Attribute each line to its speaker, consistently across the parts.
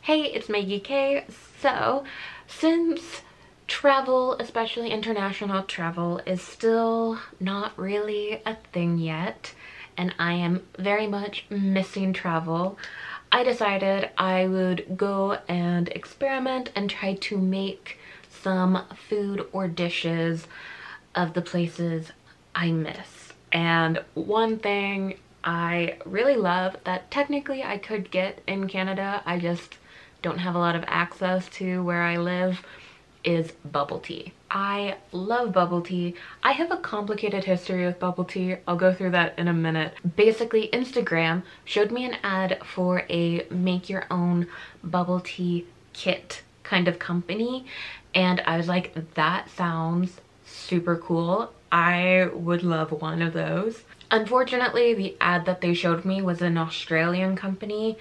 Speaker 1: Hey, it's Meggie Kay. So, since travel, especially international travel, is still not really a thing yet, and I am very much missing travel, I decided I would go and experiment and try to make some food or dishes of the places I miss. And one thing I really love that technically I could get in Canada, I just don't have a lot of access to where I live, is bubble tea. I love bubble tea. I have a complicated history with bubble tea. I'll go through that in a minute. Basically, Instagram showed me an ad for a make your own bubble tea kit kind of company, and I was like, that sounds super cool. I would love one of those. Unfortunately, the ad that they showed me was an Australian company,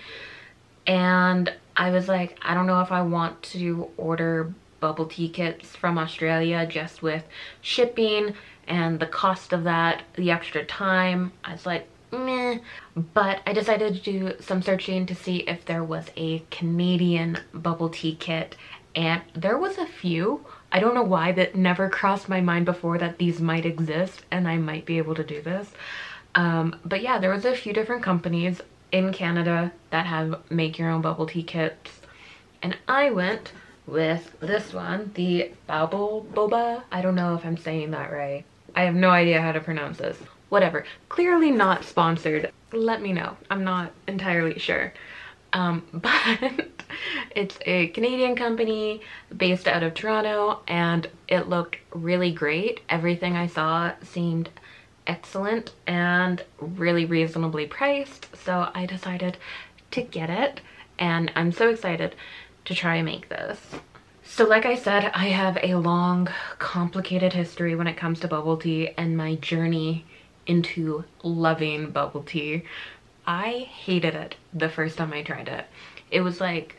Speaker 1: and I was like, I don't know if I want to order bubble tea kits from Australia just with shipping and the cost of that, the extra time. I was like, meh. But I decided to do some searching to see if there was a Canadian bubble tea kit, and there was a few. I don't know why that never crossed my mind before that these might exist and I might be able to do this. But yeah, there was a few different companies in Canada that have make your own bubble tea kits, and I went with this one, the Bauble Boba. I don't know if I'm saying that right. I have no idea how to pronounce this. Whatever. Clearly not sponsored. Let me know. I'm not entirely sure. But it's a Canadian company based out of Toronto, and it looked really great. Everything I saw seemed excellent and really reasonably priced, so I decided to get it, and I'm so excited to try and make this. So like I said, I have a long, complicated history when it comes to bubble tea and my journey into loving bubble tea. I hated it the first time I tried it. It was like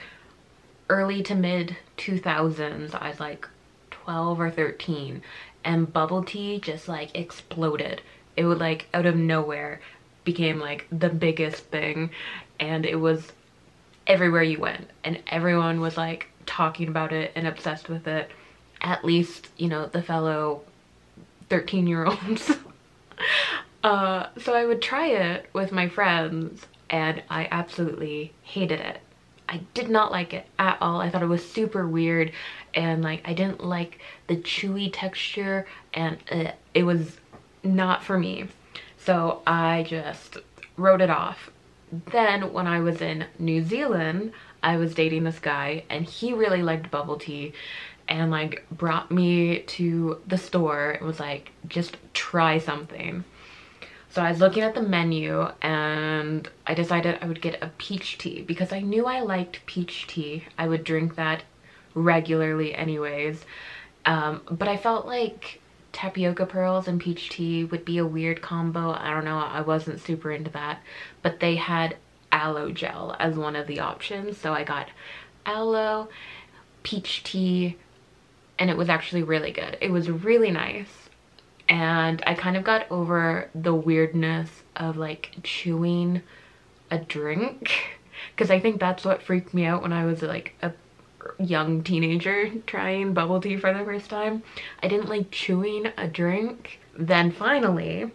Speaker 1: early to mid 2000s. I was like 12 or 13, and bubble tea just like exploded. It would like out of nowhere became like the biggest thing, and it was everywhere you went and everyone was like talking about it and obsessed with it, at least, you know, the fellow 13-year-olds. So I would try it with my friends and I absolutely hated it. I did not like it at all. I thought it was super weird, and like I didn't like the chewy texture, and it was not for me. So I just wrote it off. Then when I was in New Zealand, I was dating this guy and he really liked bubble tea and like brought me to the store and was like, just try something. So I was looking at the menu and I decided I would get a peach tea because I knew I liked peach tea. I would drink that regularly anyways. But I felt like tapioca pearls and peach tea would be a weird combo. I don't know, I wasn't super into that. But they had aloe gel as one of the options, so I got aloe, peach tea, and it was actually really good. It was really nice. And I kind of got over the weirdness of like chewing a drink, because I think that's what freaked me out when I was like a young teenager trying bubble tea for the first time. I didn't like chewing a drink. Then finally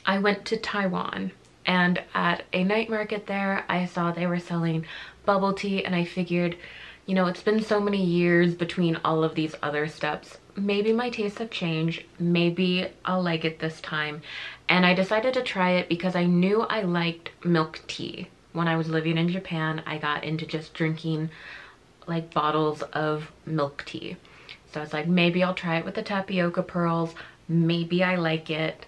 Speaker 1: I went to Taiwan, and at a night market there I saw they were selling bubble tea, and I figured, you know, it's been so many years between all of these other steps, maybe my tastes have changed, maybe I'll like it this time. And I decided to try it because I knew I liked milk tea. When I was living in Japan, I got into just drinking like bottles of milk tea. So I was like, maybe I'll try it with the tapioca pearls. Maybe I like it.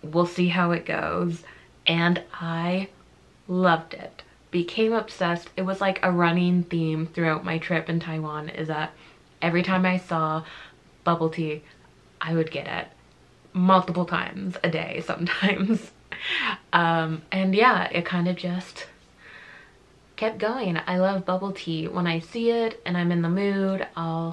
Speaker 1: We'll see how it goes. And I loved it. Became obsessed. It was like a running theme throughout my trip in Taiwan, is that every time I saw bubble tea, I would get it multiple times a day sometimes. And yeah, it kind of just kept going. I love bubble tea. When I see it and I'm in the mood, I'll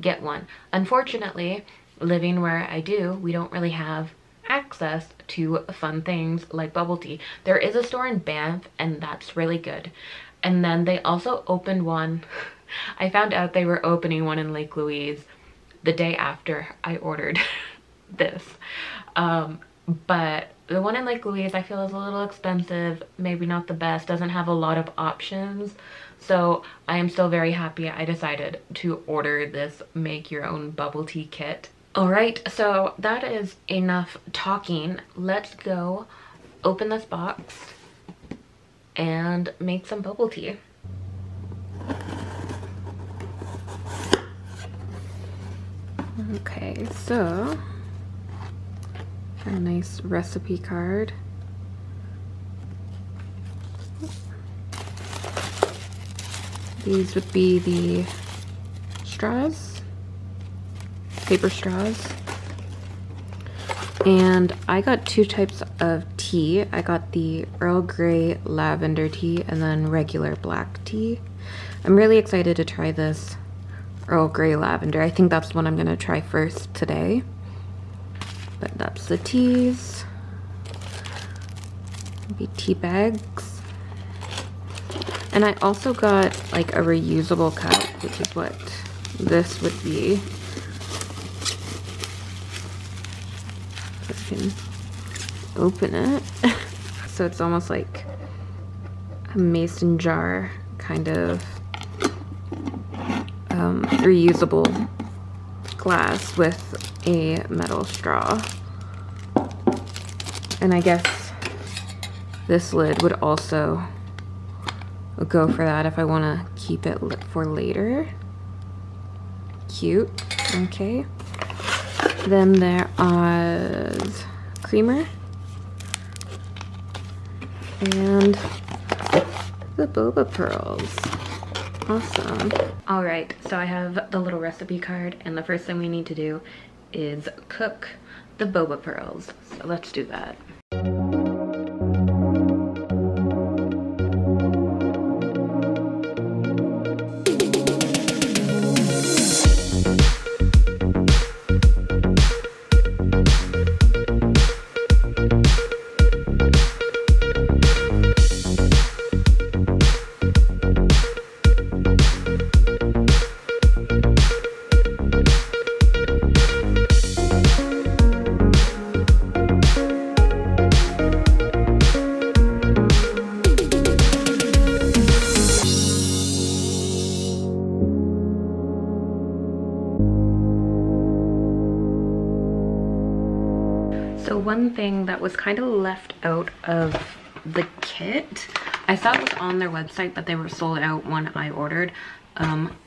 Speaker 1: get one. Unfortunately, living where I do, we don't really have access to fun things like bubble tea. There is a store in Banff and that's really good. And then they also opened one. I found out they were opening one in Lake Louise the day after I ordered this. But the one in Lake Louise I feel is a little expensive, maybe not the best, doesn't have a lot of options. So I am still very happy I decided to order this make your own bubble tea kit. All right, so that is enough talking. Let's go open this box and make some bubble tea. Okay, so a nice recipe card. These would be the straws, paper straws. And I got two types of tea. I got the Earl Grey lavender tea and then regular black tea. I'm really excited to try this Earl Grey lavender. I think that's what I'm gonna try first today. But that's the teas. Maybe tea bags. And I also got like a reusable cup, which is what this would be. I can open it. So it's almost like a mason jar kind of reusable glass with a metal straw. And I guess this lid would also go for that if I want to keep it lit for later. Cute. Okay. Then there is creamer and the boba pearls. Awesome. All right, so I have the little recipe card, and the first thing we need to do is cook the boba pearls. So let's do that. So one thing that was kind of left out of the kit, I saw it was on their website, but they were sold out when I ordered,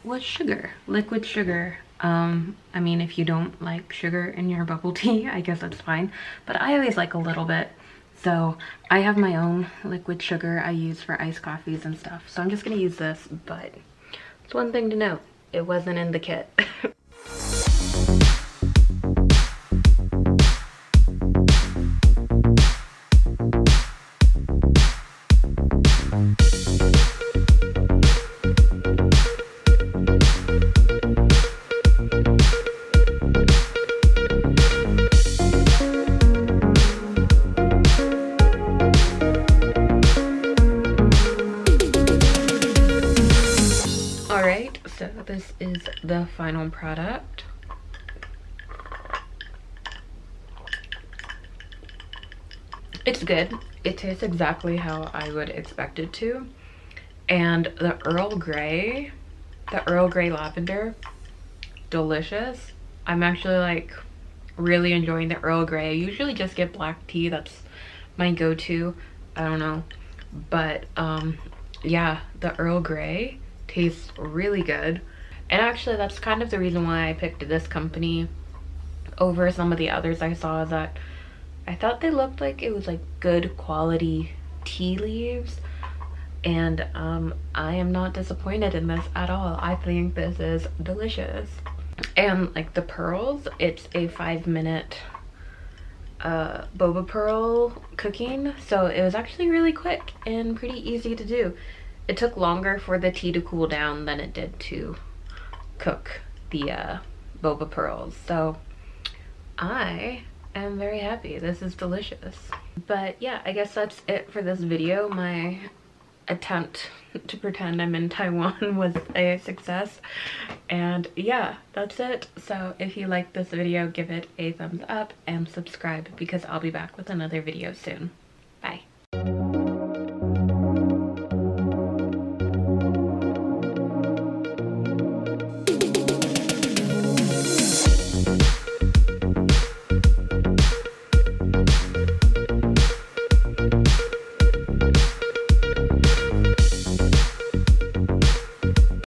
Speaker 1: was sugar, liquid sugar. I mean, if you don't like sugar in your bubble tea, I guess that's fine, but I always like a little bit. So I have my own liquid sugar I use for iced coffees and stuff. So I'm just gonna use this, but it's one thing to note, it wasn't in the kit. So this is the final product. It's good. It tastes exactly how I would expect it to. And the Earl Grey lavender, delicious. I'm actually like really enjoying the Earl Grey. I usually just get black tea. That's my go-to. I don't know. But yeah, the Earl Grey tastes really good. And actually that's kind of the reason why I picked this company over some of the others I saw, that I thought they looked like it was like good quality tea leaves. And I am not disappointed in this at all. I think this is delicious. And like the pearls, it's a 5-minute boba pearl cooking, so it was actually really quick and pretty easy to do. It took longer for the tea to cool down than it did to cook the boba pearls. So I am very happy. This is delicious. But yeah, I guess that's it for this video. My attempt to pretend I'm in Taiwan was a success. And yeah, that's it. So if you like this video, give it a thumbs up and subscribe because I'll be back with another video soon.